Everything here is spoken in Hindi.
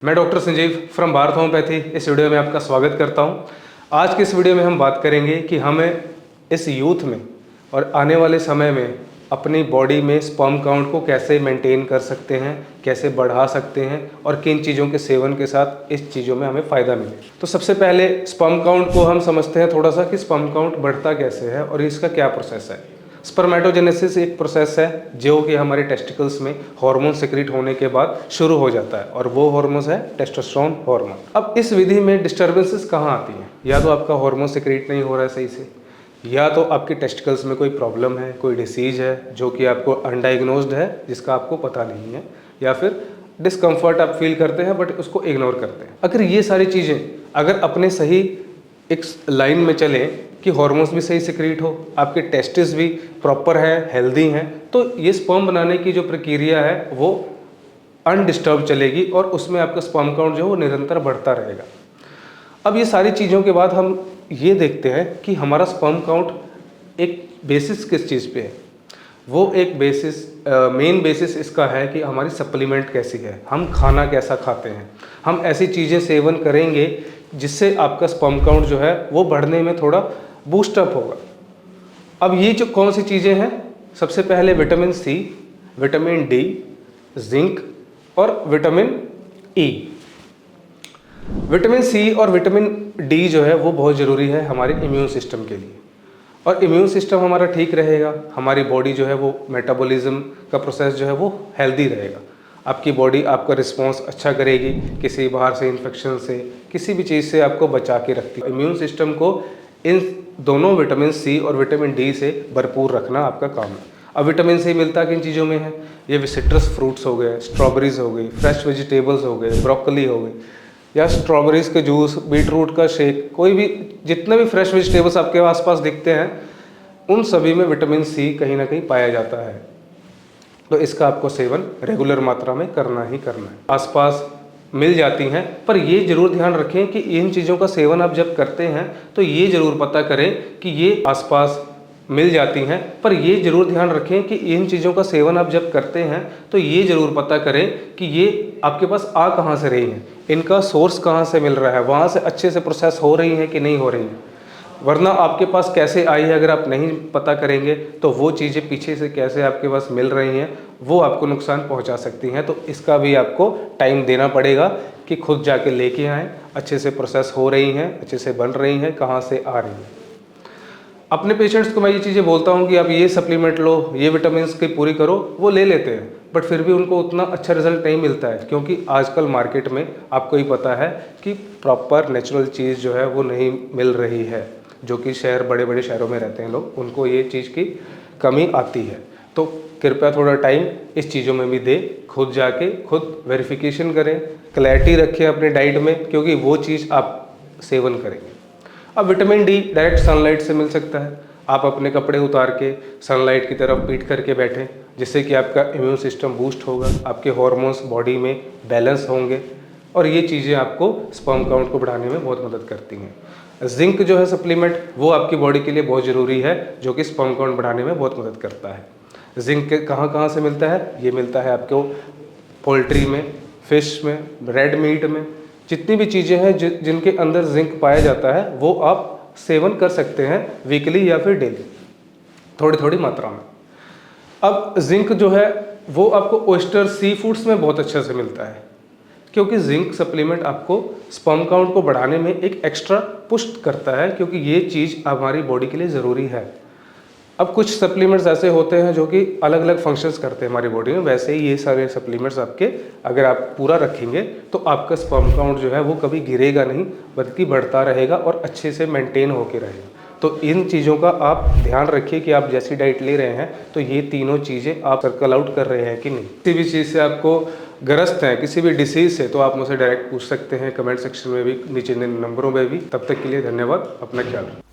मैं doctor Sanjeev from Bharat homeopathy इस वीडियो में आपका स्वागत करता हूं। आज की इस वीडियो में हम बात करेंगे कि हमें इस यूथ में और आने वाले समय में अपनी बॉडी में स्पर्म काउंट को कैसे मेंटेन कर सकते हैं, कैसे बढ़ा सकते हैं और किन चीज़ों के सेवन के साथ इस चीज़ों में हमें फ़ायदा मिले। तो सबसे पहले स्पर्म काउंट को हम समझते हैं थोड़ा सा कि स्पर्म काउंट बढ़ता कैसे है और इसका क्या प्रोसेस है। स्पर्मेटोजेनेसिस एक प्रोसेस है जो कि हमारे टेस्टिकल्स में हार्मोन सिक्रीट होने के बाद शुरू हो जाता है और वो हार्मोन है टेस्टोस्टेरोन हार्मोन। अब इस विधि में डिस्टर्बेंसेस कहाँ आती हैं? या तो आपका हार्मोन सिक्रीट नहीं हो रहा है सही से, या तो आपके टेस्टिकल्स में कोई प्रॉब्लम है, कोई डिसीज है जो कि आपको अनडायग्नोज्ड है, जिसका आपको पता नहीं है, या फिर डिस्कम्फर्ट आप फील करते हैं बट उसको इग्नोर करते हैं। अगर ये सारी चीज़ें अगर अपने सही एक लाइन में चले कि हार्मोन्स भी सही सिक्रीट हो, आपके टेस्टिस भी प्रॉपर है, हेल्दी हैं, तो ये स्पर्म बनाने की जो प्रक्रिया है वो अनडिस्टर्ब चलेगी और उसमें आपका स्पर्म काउंट जो है वो निरंतर बढ़ता रहेगा। अब ये सारी चीज़ों के बाद हम ये देखते हैं कि हमारा स्पर्म काउंट एक बेसिस किस चीज़ पे है। वो एक बेसिस मेन बेसिस इसका है कि हमारी सप्लीमेंट कैसी है, हम खाना कैसा खाते हैं, हम ऐसी चीज़ें सेवन करेंगे जिससे आपका स्पर्म काउंट जो है वो बढ़ने में थोड़ा बूस्टअप होगा। अब ये जो कौन सी चीज़ें हैं, सबसे पहले vitamin C, vitamin D, zinc और विटामिन ई। विटामिन सी और विटामिन डी जो है वो बहुत ज़रूरी है हमारे इम्यून सिस्टम के लिए, और इम्यून सिस्टम हमारा ठीक रहेगा, हमारी बॉडी जो है वो मेटाबॉलिज्म का प्रोसेस जो है वो हेल्दी रहेगा, आपकी बॉडी आपका रिस्पॉन्स अच्छा करेगी, किसी बाहर से इन्फेक्शन से, किसी भी चीज़ से आपको बचा के रखती है। इम्यून सिस्टम को इन दोनों विटामिन सी और विटामिन डी से भरपूर रखना आपका काम है। अब विटामिन सी मिलता किन चीज़ों में है? ये सिट्रस फ्रूट्स हो गए, स्ट्रॉबेरीज हो गई, फ्रेश वेजिटेबल्स हो गए, ब्रोकली हो गई, या स्ट्रॉबेरीज का जूस, बीटरूट का शेक, कोई भी जितने भी फ्रेश वेजिटेबल्स आपके आसपास दिखते हैं उन सभी में विटामिन सी कहीं ना कहीं पाया जाता है। तो इसका आपको सेवन रेगुलर मात्रा में करना ही करना है। आसपास मिल जाती हैं, पर ये जरूर ध्यान रखें कि इन चीज़ों का सेवन आप जब करते हैं तो ये जरूर पता करें कि ये आसपास मिल जाती हैं, पर ये जरूर ध्यान रखें कि इन चीज़ों का सेवन आप जब करते हैं तो ये जरूर पता करें कि ये आपके पास आ कहाँ से रही हैं, इनका सोर्स कहाँ से मिल रहा है, वहाँ से अच्छे से प्रोसेस हो रही हैं कि नहीं हो रही हैं। वरना आपके पास कैसे आई है अगर आप नहीं पता करेंगे तो वो चीज़ें पीछे से कैसे आपके पास मिल रही हैं वो आपको नुकसान पहुंचा सकती हैं। तो इसका भी आपको टाइम देना पड़ेगा कि खुद जाके लेके आएँ, अच्छे से प्रोसेस हो रही हैं, अच्छे से बन रही हैं, कहाँ से आ रही हैं। अपने पेशेंट्स को मैं ये चीज़ें बोलता हूँ कि आप ये सप्लीमेंट लो, ये विटामिन की पूरी करो, वो ले लेते हैं, बट फिर भी उनको उतना अच्छा रिजल्ट नहीं मिलता है, क्योंकि आजकल मार्केट में आपको ही पता है कि प्रॉपर नेचुरल चीज़ जो है वो नहीं मिल रही है। जो कि बड़े बड़े शहरों में रहते हैं लोग, उनको ये चीज़ की कमी आती है। तो कृपया थोड़ा टाइम इस चीज़ों में भी दे, खुद जाके खुद वेरिफिकेशन करें, क्लैरिटी रखें अपने डाइट में, क्योंकि वो चीज़ आप सेवन करेंगे। अब विटामिन डी डायरेक्ट सनलाइट से मिल सकता है। आप अपने कपड़े उतार के सनलाइट की तरफ पीठ करके बैठें, जिससे कि आपका इम्यून सिस्टम बूस्ट होगा, आपके हार्मोन्स बॉडी में बैलेंस होंगे और ये चीज़ें आपको स्पर्म काउंट को बढ़ाने में बहुत मदद करती हैं। जिंक जो है सप्लीमेंट, वो आपकी बॉडी के लिए बहुत ज़रूरी है, जो कि स्पर्म काउंट बढ़ाने में बहुत मदद करता है। जिंक कहाँ कहाँ से मिलता है? ये मिलता है आपको पोल्ट्री में, फिश में, रेड मीट में, जितनी भी चीज़ें हैं जिनके अंदर जिंक पाया जाता है वो आप सेवन कर सकते हैं वीकली या फिर डेली, थोड़ी थोड़ी मात्रा में। अब जिंक जो है वो आपको ओयस्टर, सी फूड्स में बहुत अच्छे से मिलता है, क्योंकि जिंक सप्लीमेंट आपको स्पर्म काउंट को बढ़ाने में एक एक्स्ट्रा पुश करता है, क्योंकि ये चीज़ हमारी बॉडी के लिए ज़रूरी है। अब कुछ सप्लीमेंट्स ऐसे होते हैं जो कि अलग अलग फंक्शंस करते हैं हमारी बॉडी में, वैसे ही ये सारे सप्लीमेंट्स आपके अगर आप पूरा रखेंगे तो आपका स्पर्म काउंट जो है वो कभी गिरेगा नहीं, बल्कि बढ़ता रहेगा और अच्छे से मेंटेन होके रहेगा। तो इन चीज़ों का आप ध्यान रखिए कि आप जैसी डाइट ले रहे हैं तो ये तीनों चीज़ें आप सर्कल आउट कर रहे हैं कि नहीं। किसी भी चीज़ से आपको ग्रस्त हैं, किसी भी डिसीज़ से, तो आप मुझसे डायरेक्ट पूछ सकते हैं कमेंट सेक्शन में भी, नीचे नंबरों में भी। तब तक के लिए धन्यवाद, अपना ख्याल रखें।